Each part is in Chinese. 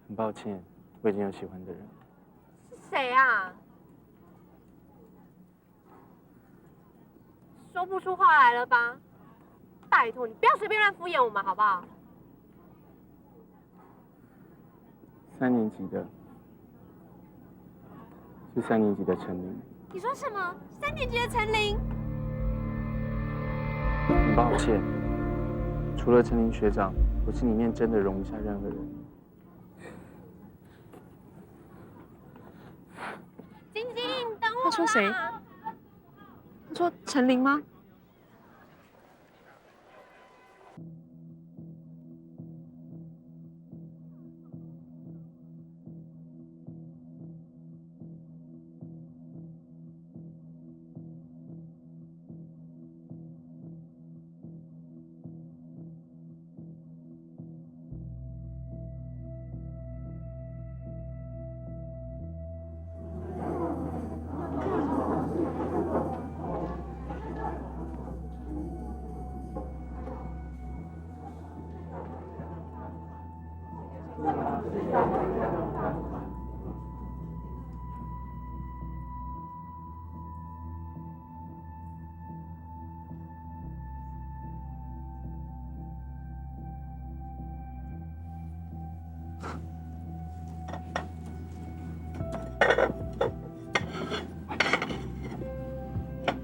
很抱歉，我已经有喜欢的人。是谁啊？说不出话来了吧？拜托你不要随便乱敷衍我们好不好？3年级的，是3年级的陈琳。你说什么？3年级的陈琳？很抱歉，除了陈琳学长，我心里面真的容不下任何人。晶晶，等我啦！他说谁？他说陈琳吗？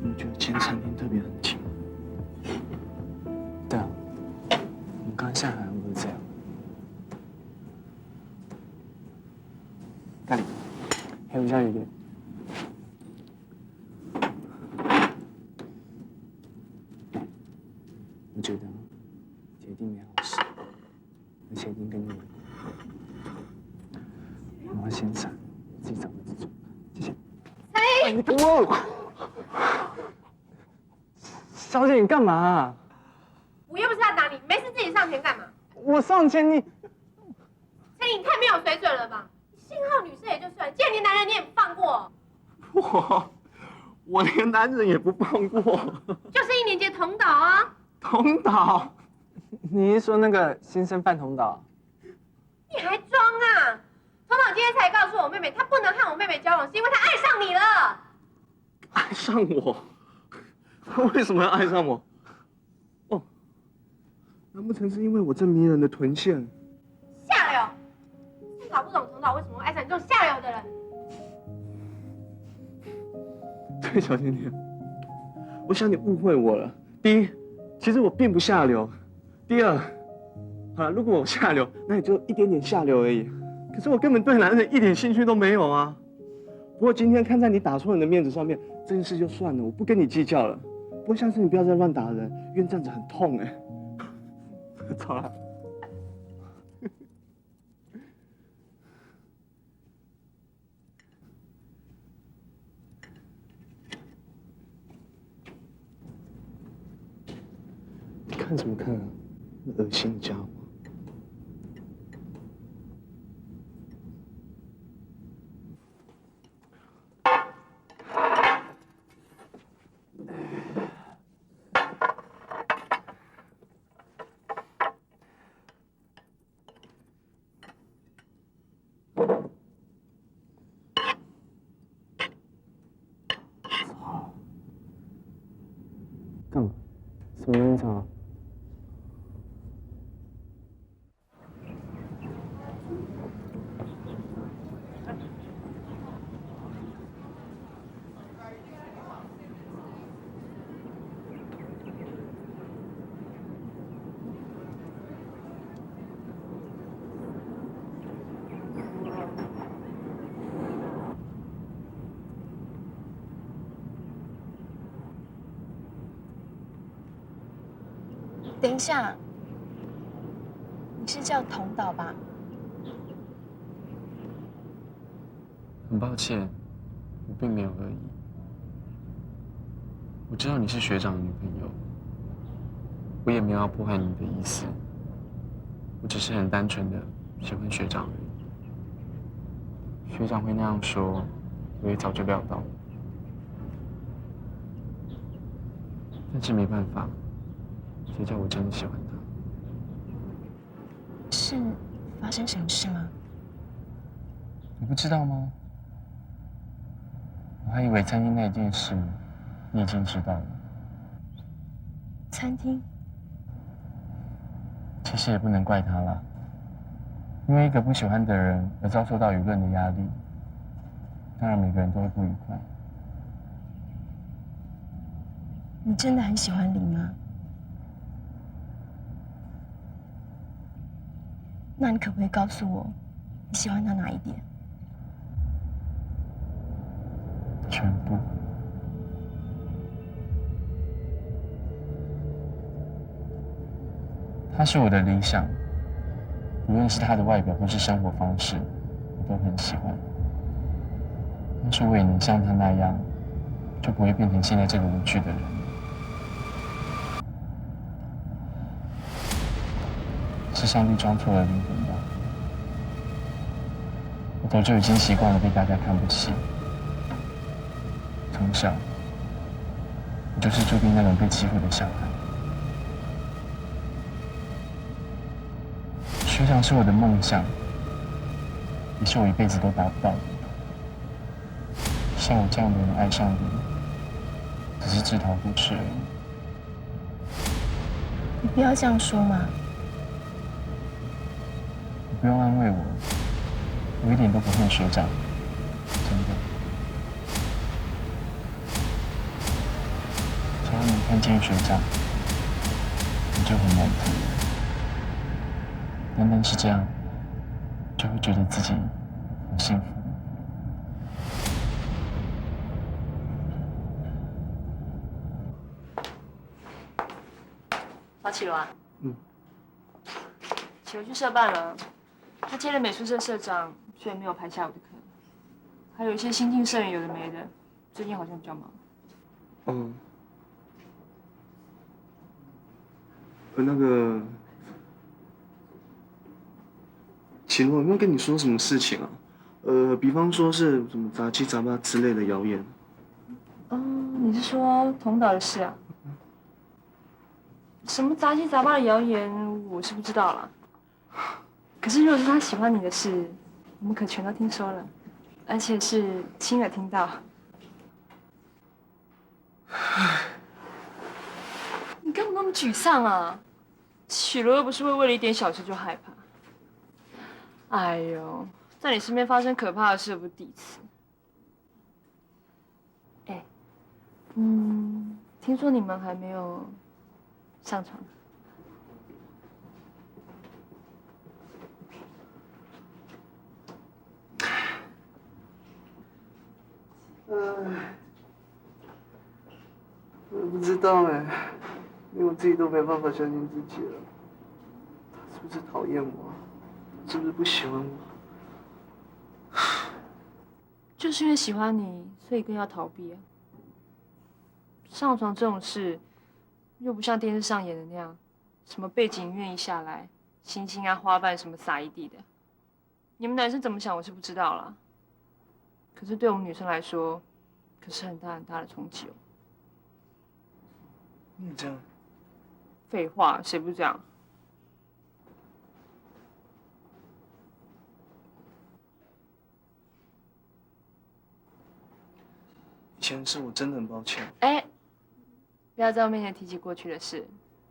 你觉得今天餐厅特别冷清？对啊，我们刚下来不是这样。咖喱，还有下雨点。我觉得姐一定没好事，而且一定跟你有关。我要先闪，自己找个自重。谢谢。哎，你等我！小姐，你干嘛啊？我又不是要打你，没事自己上前干嘛？我上前你，陈琳，你太没有水准了吧！你信号女生也就算，既然你男人你也不放过。我连男人也不放过。就是1年级的童导啊。童导？你是说那个新生范童导？你还装啊！童导今天才告诉我妹妹，他不能和我妹妹交往，是因为他爱上你了。爱上我？他为什么要爱上我？哦，难不成是因为我这迷人的臀线？下流！真搞不懂童导为什么会爱上你这种下流的人。对，小甜甜，我想你误会我了。第一，其实我并不下流；第二，好了，如果我下流，那也就一点点下流而已。可是我根本对男人一点兴趣都没有啊。不过今天看在你打错人的面子上面，这件事就算了，我不跟你计较了。不过下次你不要再乱打人，因为这样子很痛哎。走了。看什么看啊？那恶心的家伙！干嘛？什么烟草？等一下，你是叫童导吧？很抱歉，我并没有恶意。我知道你是学长的女朋友，我也没有要迫害你的意思。我只是很单纯的喜欢学长而已。学长会那样说，我也早就料到了。但是没办法。谁叫我真的喜欢他？是发生什么事吗？你不知道吗？我还以为餐厅那件事你已经知道了。餐厅？其实也不能怪他啦，因为一个不喜欢的人而遭受到舆论的压力，当然每个人都会不愉快。你真的很喜欢林吗？那你可不可以告诉我，你喜欢他哪一点？全部。他是我的理想，无论是他的外表或是生活方式，我都很喜欢。要是我也能像他那样，就不会变成现在这个无趣的人。是上帝装错了灵魂吧？我早就已经习惯了被大家看不起。从小，我就是注定那种被欺负的小孩。学长是我的梦想，也是我一辈子都达不到的。像我这样的人爱上你，只是自讨苦吃而已。你不要这样说嘛。你不用安慰我，我一点都不恨学长，真的。只要你看见学长，你就很满足了。单单是这样，就会觉得自己很幸福。找启罗啊？嗯。启罗去社办了，他接了美术社社长，所以没有排下午的课。还有一些新进社员有的没的，最近好像比较忙。嗯。那个，秦洛有没有跟你说什么事情啊？比方说是什么杂七杂八之类的谣言。哦，你是说同岛的事啊？什么杂七杂八的谣言，我是不知道啦。可是如果是他喜欢你的事，我们可全都听说了，而且是亲耳听到。你干嘛那么沮丧啊？启罗又不是会为了一点小事就害怕。哎呦，在你身边发生可怕的事又不是第一次。哎，听说你们还没有上床。我不知道哎，连我自己都没办法相信自己了。他是不是讨厌我？是不是不喜欢我？就是因为喜欢你，所以更要逃避啊。上床这种事，又不像电视上演的那样，什么背景音乐一下来，星星啊、花瓣什么撒一地的。你们男生怎么想，我是不知道啦。可是对我们女生来说，可是很大很大的冲击哦。你也这样？废话，谁不这样？以前是我真的很抱歉。哎，不要在我面前提起过去的事，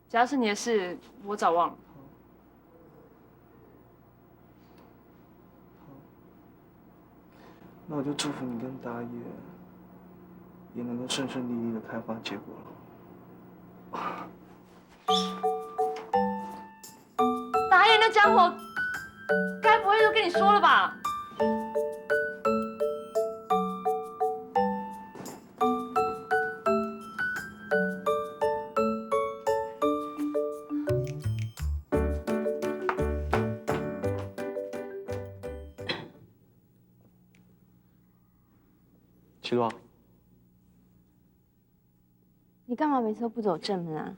只要是你的事，我早忘了。那我就祝福你跟达也也能够顺顺利利的开花结果了。达也那家伙，该不会都跟你说了吧？齐洛，你干嘛每次都不走正门啊？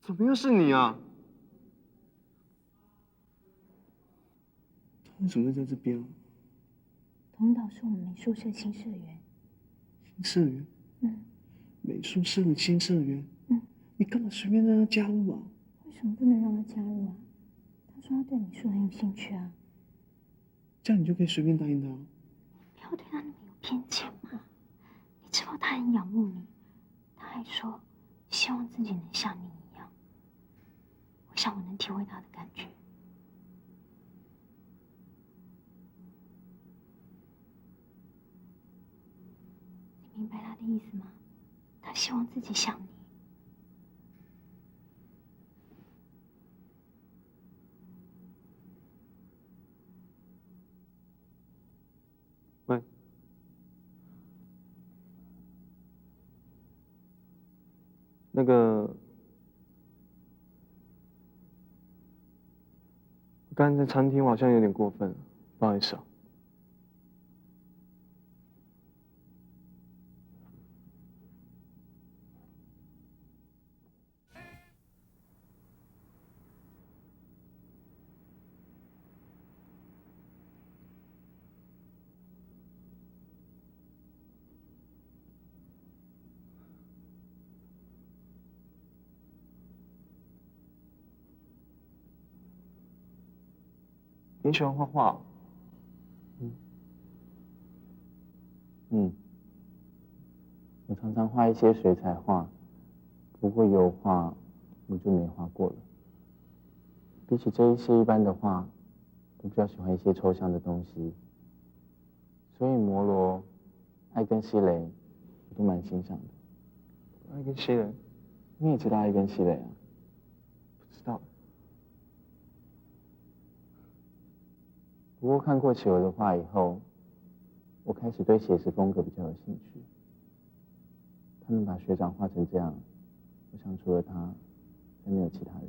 怎么又是你啊？他为什么会在这边？同岛是我们美术社新社员。新社员？美术社的新社员？你干嘛随便让他加入啊？为什么不能让他加入啊？他说他对美术很有兴趣啊。这样你就可以随便答应他。不要对他那么有偏见嘛！你知道他很仰慕你，他还说希望自己能像你一样。我想我能体会他的感觉。你明白他的意思吗？他希望自己像你。喂，那个，我刚才在餐厅，我好像有点过分，不好意思啊。你喜欢画画？我常常画一些水彩画，不过油画我就没画过了。比起这一些一般的画，我比较喜欢一些抽象的东西，所以摩罗、爱跟西雷我都蛮欣赏的。爱跟西雷，你也知道爱跟西雷啊？不知道。不过看过企鹅的画以后，我开始对写实风格比较有兴趣。他能把学长画成这样，我想除了他，再没有其他人。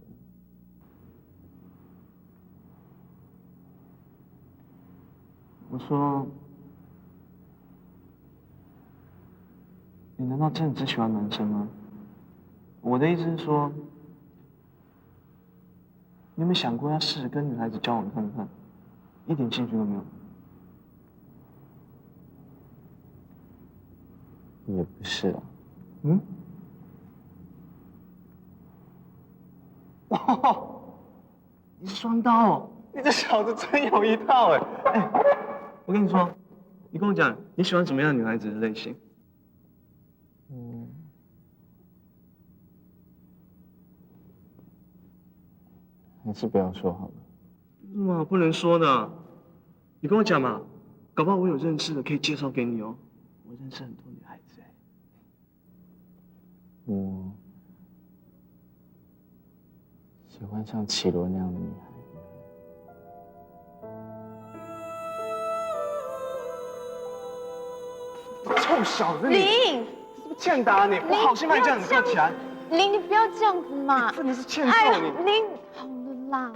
我说，你难道真的只喜欢男生吗？我的意思是说，你有没有想过要试着跟女孩子交往看看？一点兴趣都没有。也不是啊。哇，你是双刀哦！你这小子真有一套哎！我跟你说，你跟我讲，你喜欢什么样的女孩子的类型？还是不要说好了。有什么好不能说的？你跟我讲嘛，搞不好我有认识的可以介绍给你哦。我认识很多女孩子哎。我喜欢像绮罗那样的女孩。臭小子你！林，是不是欠打你？我好心把你这样子抱起来。林，你不要这样子嘛！真的是欠揍你！林，好了啦。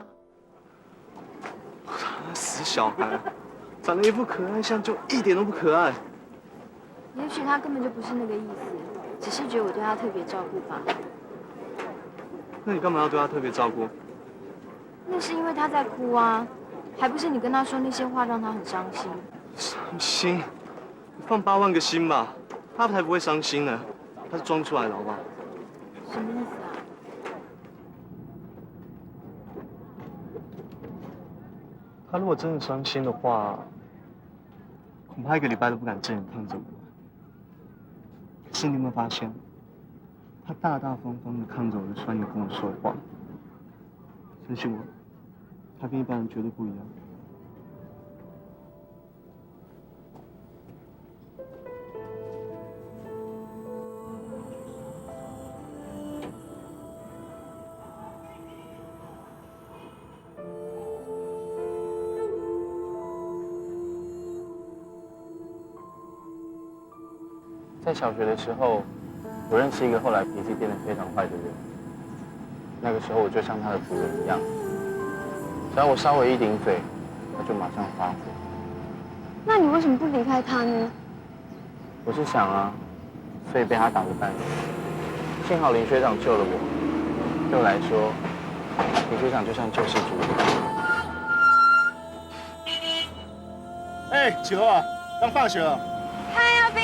死小孩，长得一副可爱相，就一点都不可爱。也许他根本就不是那个意思，只是觉得我对他特别照顾吧。那你干嘛要对他特别照顾？那是因为他在哭啊，还不是你跟他说那些话让他很伤心。伤心？你放8万个心吧，他才不会伤心呢。他是装出来的，好不好？什么意思啊？他如果真的伤心的话，恐怕1个礼拜都不敢正眼看着我。可是你有没有发现，他大大方方的看着我的双眼跟我说话？相信我，他跟一般人绝对不一样。在小学的时候，我认识一个后来脾气变得非常坏的人。那个时候我就像他的仆人一样，只要我稍微一顶嘴，他就马上发火。那你为什么不离开他呢？我是想啊，所以被他打了半死。幸好林学长救了我，对我来说，林学长就像救世主一样。哎，启罗啊，刚放学了。嗨，阿斌。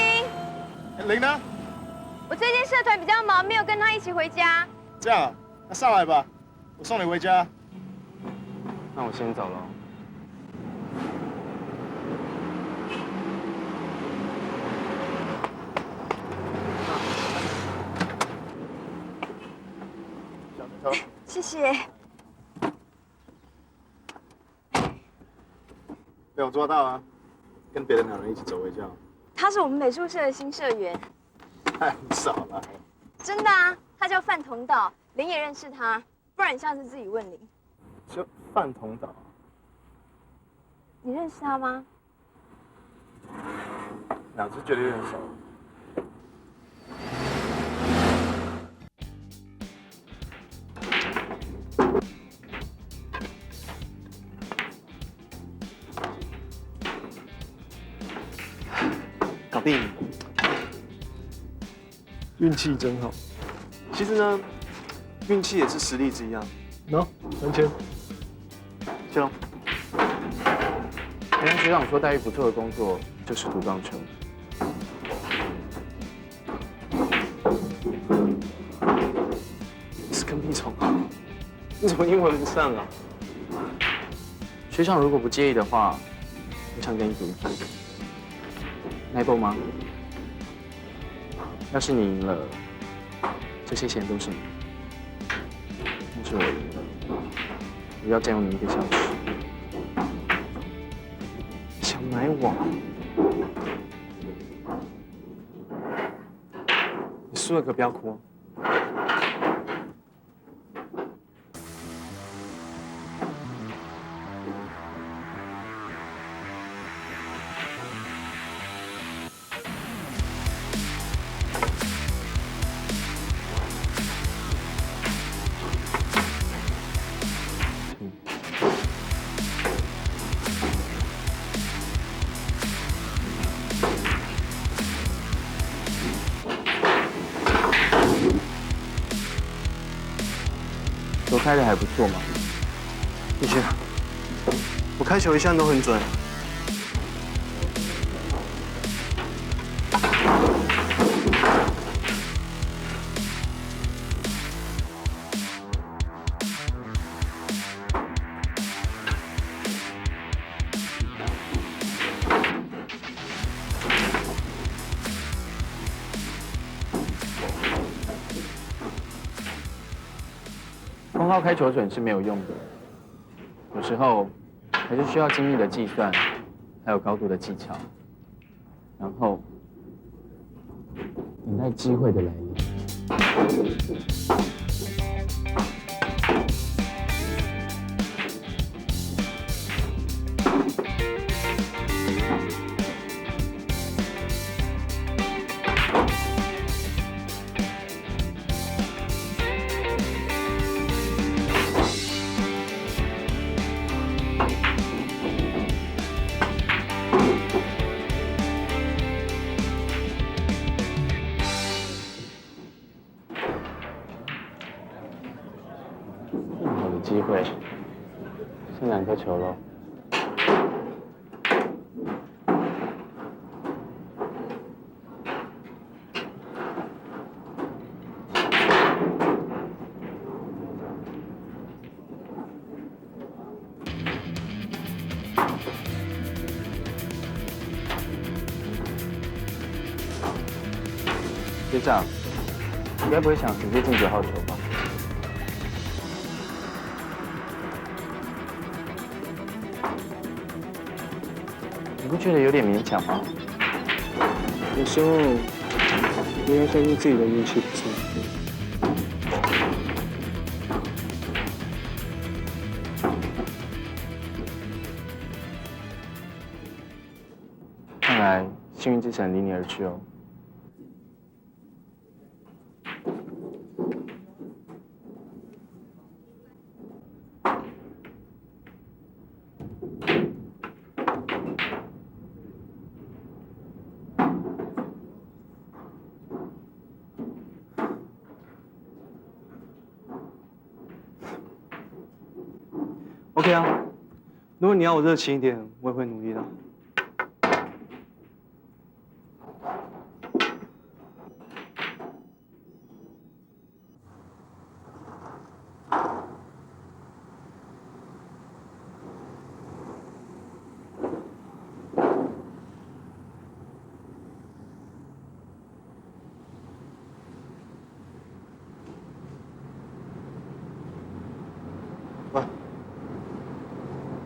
林呢？我最近社团比较忙，没有跟他一起回家。这样啊，那上来吧。我送你回家。那我先走了。小石头，谢谢。被我抓到啊！跟别的男人一起走回家，他是我们美术社的新社员，太少了。真的啊，他叫范同道，林也认识他，不然你下次自己问林。就范同岛，你认识他吗？两只觉得有点熟。搞定。运气真好。其实呢，运气也是实力之一啊。喏，3000。谢喽。人家学长说待遇不错的工作就是读棒球。你是跟屁虫啊？你怎么英文不上啊？学长如果不介意的话，我想跟你赌一局。耐够吗？要是你赢了，这些钱都是你的；要是我赢了，我要占用你1个小时。想买我？你输了可不要哭哦。球开的还不错嘛。谢谢。我开球一向都很准。光靠开球准是没有用的，有时候还是需要精密的计算，还有高度的技巧，然后等待机会的来临。机会，剩2颗球喽。学长，你该不会想直接进9号球吧？你不觉得有点勉强吗？有时候你要相信自己的运气不错。看来幸运之神离你而去哦。OK 啊，如果你要我热情一点，我也会努力的。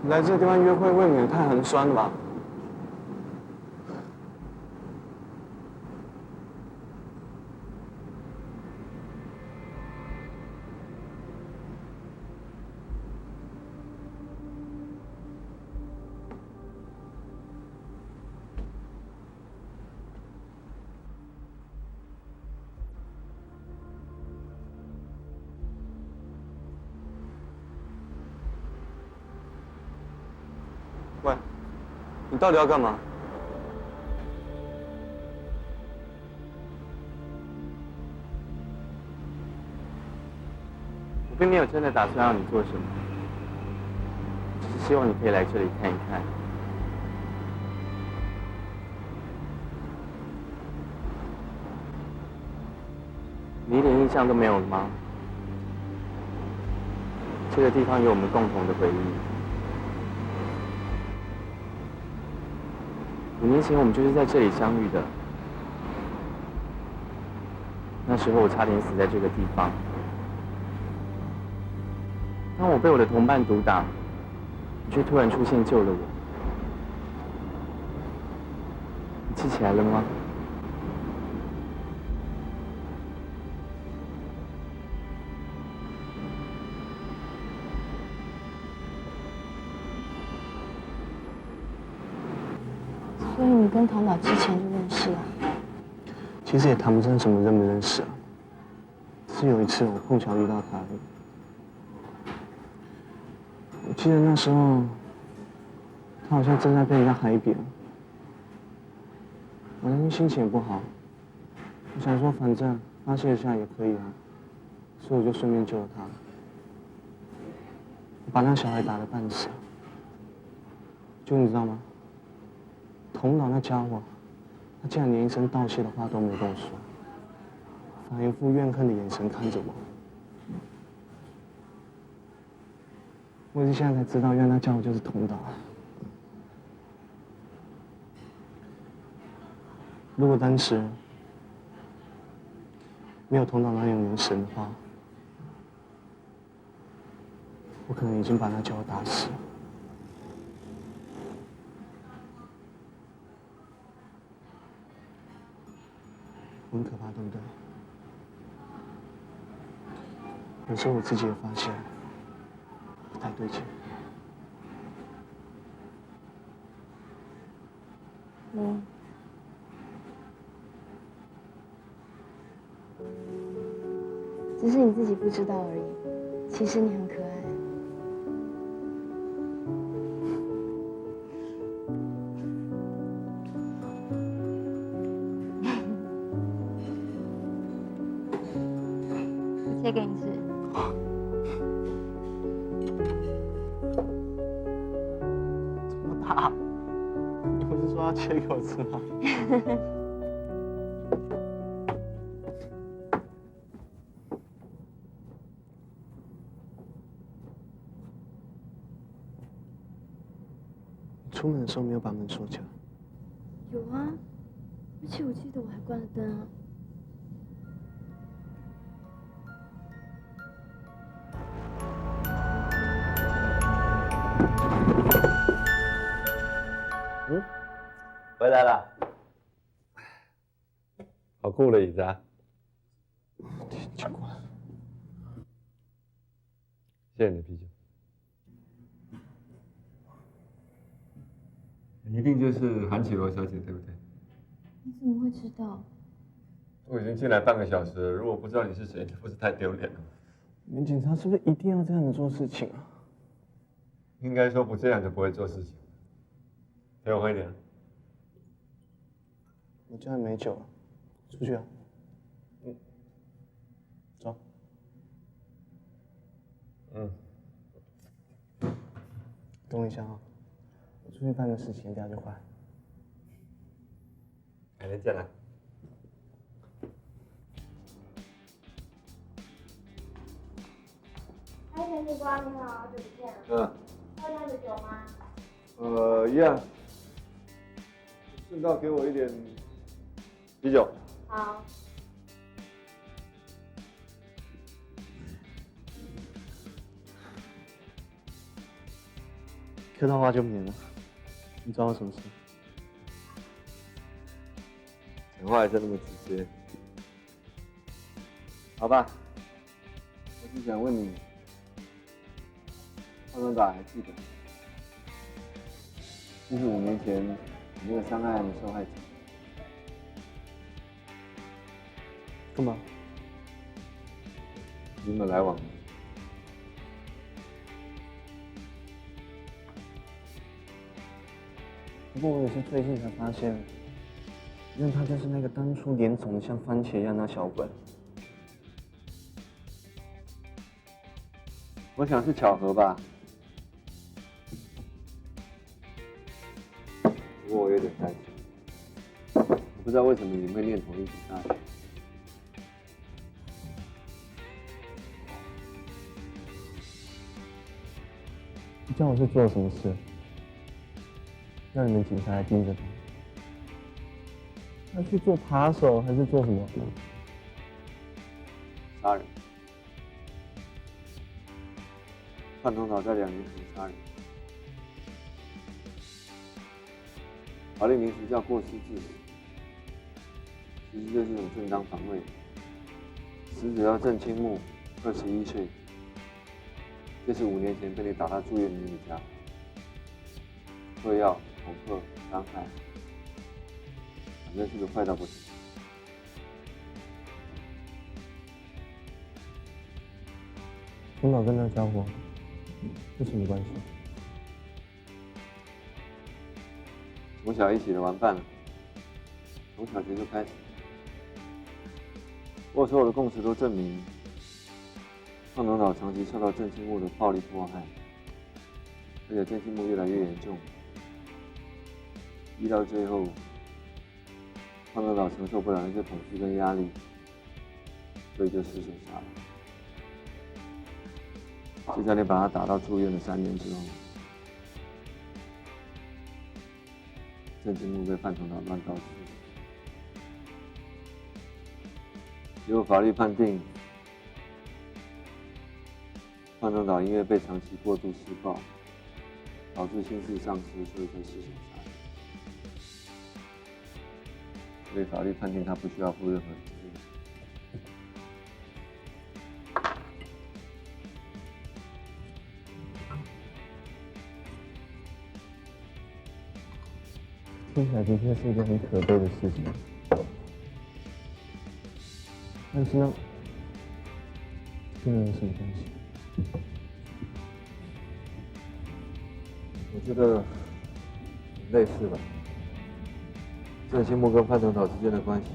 来这个地方约会未免太寒酸了吧？喂，你到底要干嘛？我并没有真的打算让你做什么，只是希望你可以来这里看一看。你一点印象都没有了吗？这个地方有我们共同的回忆。5年前我们就是在这里相遇的，那时候我差点死在这个地方。当我被我的同伴毒打，你却突然出现救了我。你记起来了吗？所以你跟唐导之前就认识了？其实也谈不上什么认不认识啊，只是有一次我碰巧遇到他而已。我记得那时候，他好像正在被人家海扁，我那天心情也不好，我想说反正发泄一下也可以啊，所以我就顺便救了他。我把那小孩打得半死，就你知道吗？童老那家伙，他竟然连一声道谢的话都没跟我说，反而一副怨恨的眼神看着我。我也是现在才知道，原来那家伙就是童导。如果当时没有童导那种眼神的话，我可能已经把那家伙打死了。很可怕，对不对？有时候我自己也发现不太对劲。只是你自己不知道而已。其实你很可爱。切给你吃。这么大？你不是说要切给我吃吗？出门的时候没有把门锁起来。有啊，而且我记得我还关了灯啊。回来了，好酷的椅子啊！结果，谢谢你的啤酒。你一定就是韩启罗小姐，对不对？你怎么会知道？我已经进来半个小时了，如果不知道你是谁，不是太丢脸了？你们警察是不是一定要这样子做事情啊？应该说不这样就不会做事情。陪我喝一点。我家里没酒了，出去啊。走。等我一下啊，我出去办个事情，等下就回来。改天见了。嗨，陈警官，你好，好久不见。喝那个酒吗？呀，顺道给我一点啤酒。好。客套话就免了。你找我什么事？讲话还是那么直接。好吧，我只想问你，胖东打还记得？就是5年前你那个伤害案的受害者。干嘛？你们来往吗？不过我也是最近才发现，原来他就是那个当初脸肿得像番茄一样那小鬼。我想是巧合吧。不过我有点担心，我不知道为什么你会念同一所大学。你叫我是做了什么事？让你们警察来盯着他？他去做扒手还是做什么？杀人。范东岛在2年前杀人，法律名词叫过失致死，其实就是一种正当防卫。死者叫郑清木，21岁，这是5年前被你打到住院的那个家伙，嗑药、恐吓、伤害，反正是个坏到不行。陈老跟那家伙是什么关系？从小一起的玩伴了，从小学就开始。不过所有的供词都证明，范东岛长期受到郑清木的暴力迫害，而且郑清木越来越严重，逼到最后，范东岛承受不了那些统治跟压力，所以就失手杀了。就在你把他打到住院的3年之后，郑清木被范东岛乱刀刺死。结果法律判定，范东岛因为被长期过度施暴，导致心智丧失，所以才失手杀人。所以法律判定他不需要负任何责任。听起来的确是一个很可悲的事情，但是呢，跟人有什么关系？我觉得类似吧。郑清木跟范东岛之间的关系，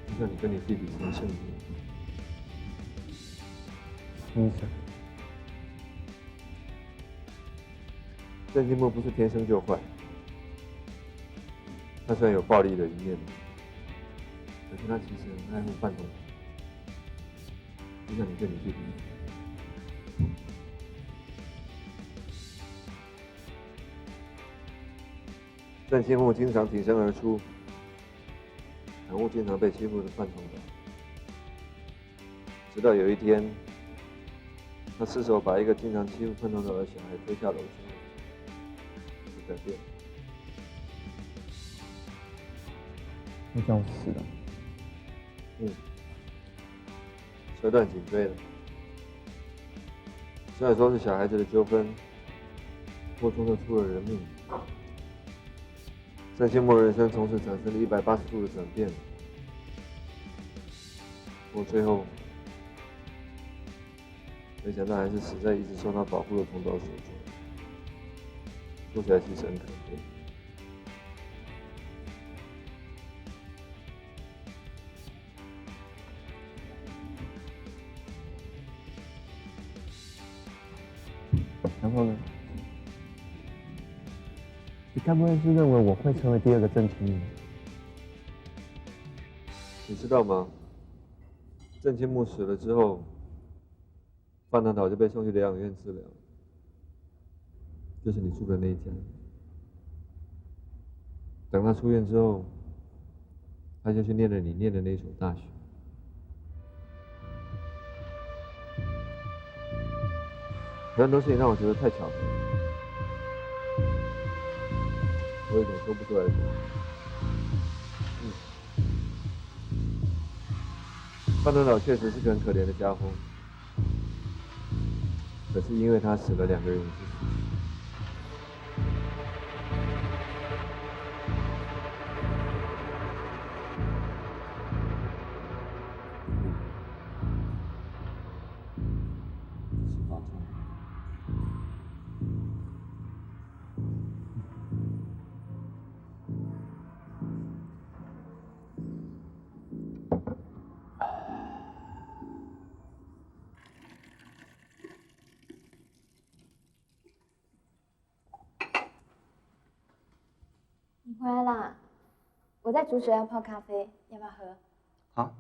就像你跟你弟弟陈胜一样。什么意思？郑清木不是天生就坏，他虽然有暴力的一面，可是他其实很爱护范东岛，就像你对你弟弟一样。郑清木经常挺身而出，袒护经常被欺负的范东岛，直到有一天，他失手把一个经常欺负范东岛的小孩推下楼之后，就改变了。那叫死的。车段颈椎了。虽然说是小孩子的纠纷，不过终究出了人命。郑清木人生从此产生了180度的转变。不过最后，没想到还是死在一直受他保护的同胞手中。说起来其实很可悲。然后呢？你该不会是认为我会成为第2个郑清木？你知道吗？郑清木死了之后，范东岛就被送去疗养院治疗，就是你住的那一家。等他出院之后，他就去念了你念的那所大学。很多事情让我觉得太巧合了，我有种说不出来的感觉。范东老确实是个很可怜的家伙，可是因为他死了2个人也是事实。你回来啦！我在煮水要泡咖啡，要不要喝？好。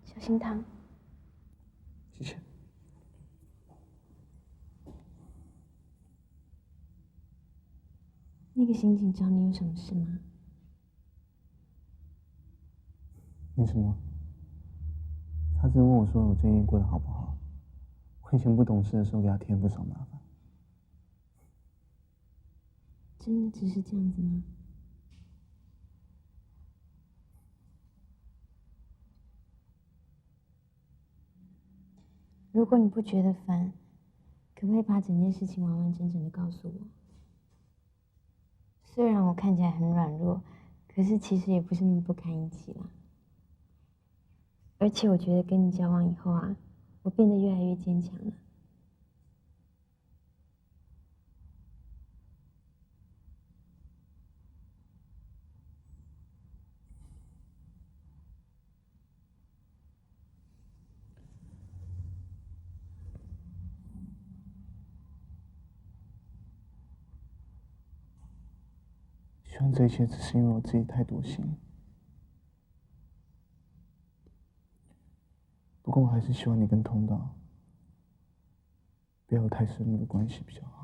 小心烫。谢谢。那个刑警找你有什么事吗？没什么，他只是问我说我最近过得好不好。我以前不懂事的时候给他添不少麻烦。真的只是这样子吗？如果你不觉得烦，可不可以把整件事情完完整整的告诉我？虽然我看起来很软弱，可是其实也不是那么不堪一击啦。而且我觉得跟你交往以后啊，我变得越来越坚强了。希望这一切只是因为我自己太多心。不过我还是希望你跟通道不要有太深入的关系比较好。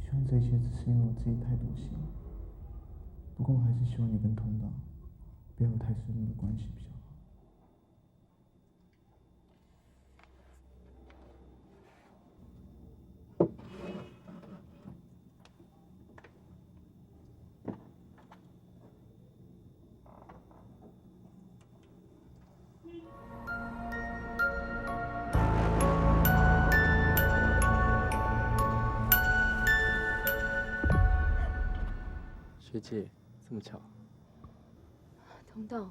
希望这一切只是因为我自己太多心。不过我还是希望你跟通道不要有太深入的关系比较好。学姐，这么巧。通道，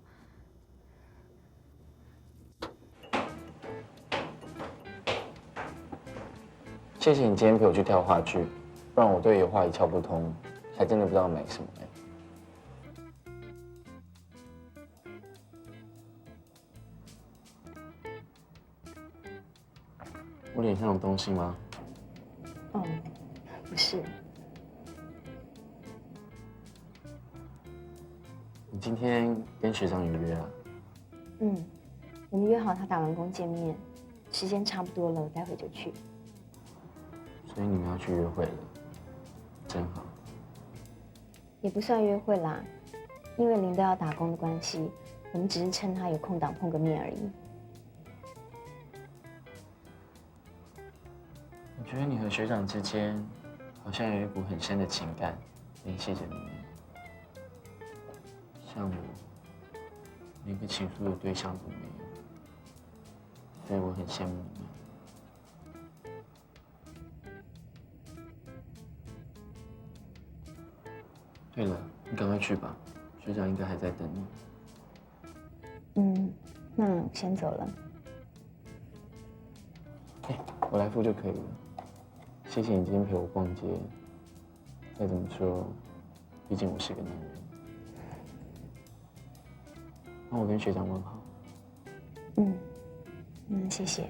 谢谢你今天陪我去跳话剧，不然我对油画一窍不通，还真的不知道买什么哎。我脸上有东西吗？哦，不是。你今天跟学长有约啊？嗯，我们约好他打完工见面，时间差不多了，我待会就去。所以你们要去约会了，真好。也不算约会啦，因为林都要打工的关系，我们只是趁他有空档碰个面而已。我觉得你和学长之间好像有一股很深的情感联系着你们。像我，连个倾诉的对象都没有，所以我很羡慕你们。对了，你赶快去吧，学长应该还在等你。那我先走了。我来付就可以了。谢谢你今天陪我逛街。再怎么说，毕竟我是个男人。那我跟学长问好。谢谢。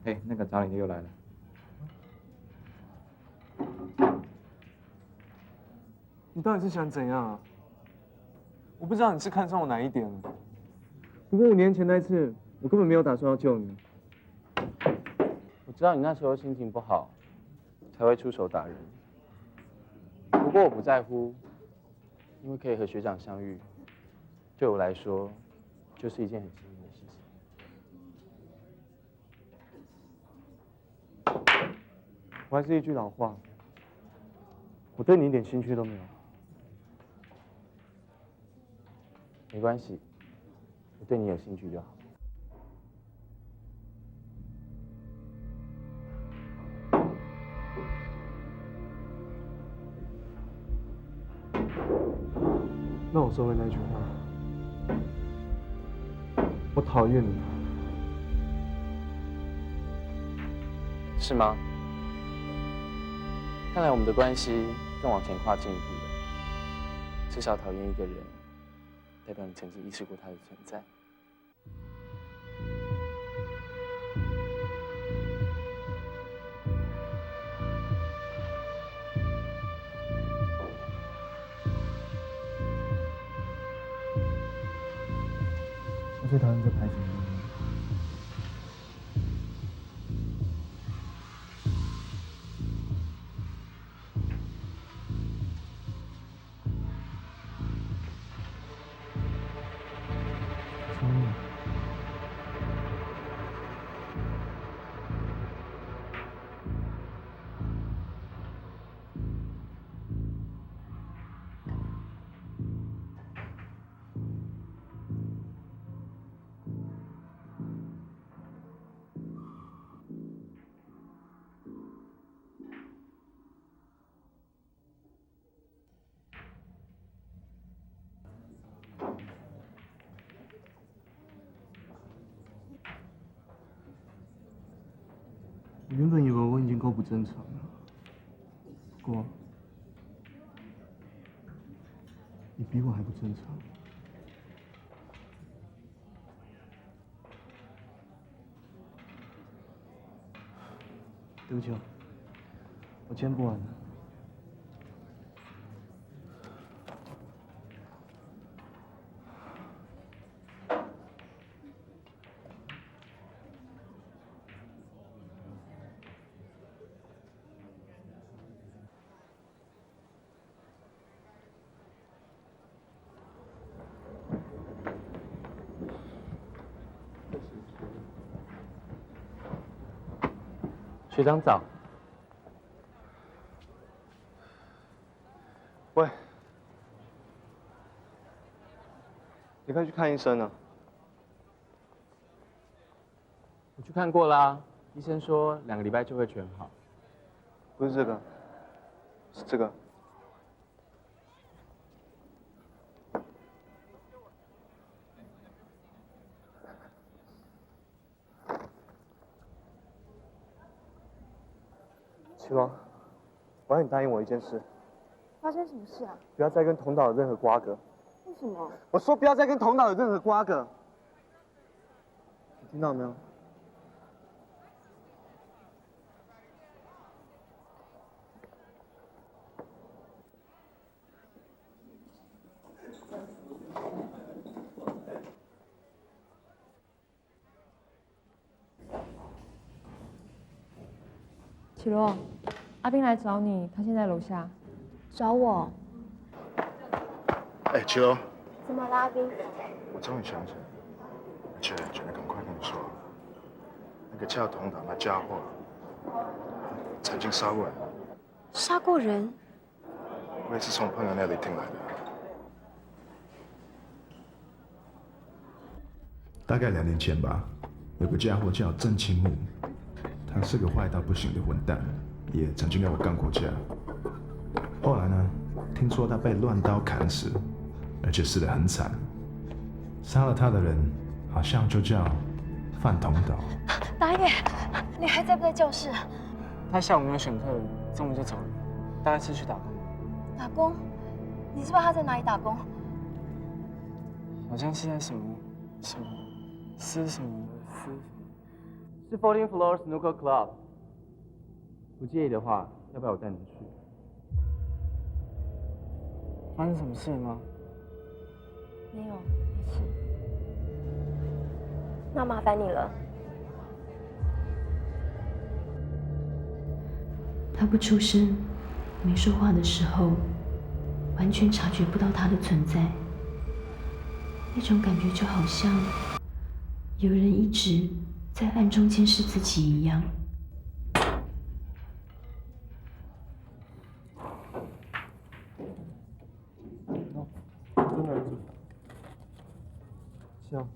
嘿，那个找你的又来了。你到底是想怎样啊？我不知道你是看上我哪一点了。不过5年前那次，我根本没有打算要救你。我知道你那时候心情不好，才会出手打人。不过我不在乎，因为可以和学长相遇，对我来说，就是一件很幸运的事情。我还是一句老话，我对你一点兴趣都没有。没关系，我对你有兴趣就好。那我收回那句话，我讨厌你。是吗？看来我们的关系更往前跨进一步了。至少讨厌一个人，代表你曾经意识过他的存在。我最讨厌这牌子的人。我原本以为我已经够不正常了，不过你比我还不正常。对不起，我签不完了。学长早。喂，你快去看医生了。我去看过啦，医生说2个礼拜就会全好。不是这个，是这个。齐王，我要你答应我一件事，发生什么事啊？不要再跟同岛有任何瓜葛。为什么？我说不要再跟同岛有任何瓜葛，你听到没有？启罗，阿斌来找你，他现在楼下。找我？哎，齐楼，怎么了，阿斌？我终于想起来，而且觉得赶快跟你说，那个叫童党那家伙，曾经杀过人。杀过人？我也是从朋友那里听来的。大概2年前吧，有个家伙叫郑清木，他是个坏到不行的混蛋，也曾经跟我干过架。后来呢，听说他被乱刀砍死，而且死得很惨。杀了他的人好像就叫范同岛。打野，你还在不在教室？他下午没有选课，中午就走了，大概是去打工。打工？你知道他在哪里打工？好像是在什么斯什么。是 14th Floor Snooker Club。不介意的话，要不要我带你去？发生什么事了吗？没有，没事。那麻烦你了。他不出声，没说话的时候，完全察觉不到他的存在。那种感觉就好像有人一直在暗中监视自己一样。真的，笑。